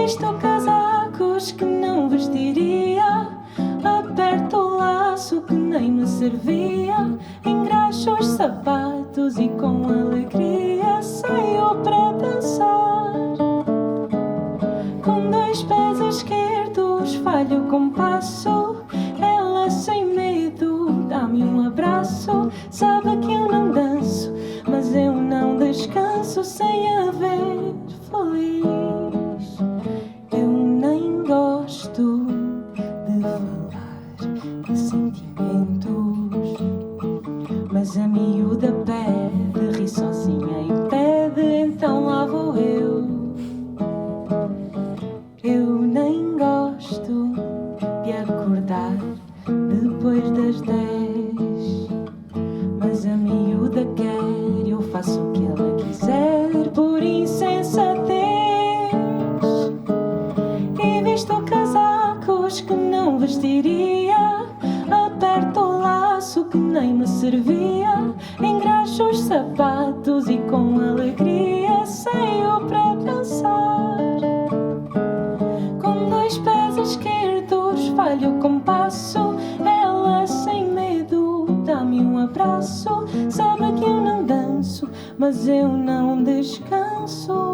visto casacos que não vestiria, aperto o laço que nem me servia, engraxo os sapatos e com alegria saio para dançar. Com 2 pés esquerdos falho o compasso, ela sem medo dá-me um abraço. Sabe que eu não danço, mas eu não descanso sem a ver feliz. Eu nem gosto de falar de sentimentos, mas a miúda pede, ri sozinha e pede, então lá vou eu. Eu nem gosto de acordar depois das 10, mas a miúda quer, eu faço o que ela quiser por insensatez. E visto casacos que não vestiria, aperto o laço que nem me servia, engraxo os sapatos e com alegria saio para dançar. Com 2 pés esquerdos falho o compasso, ela sem medo dá-me um abraço. Sabe que eu não danço, mas eu não descanso.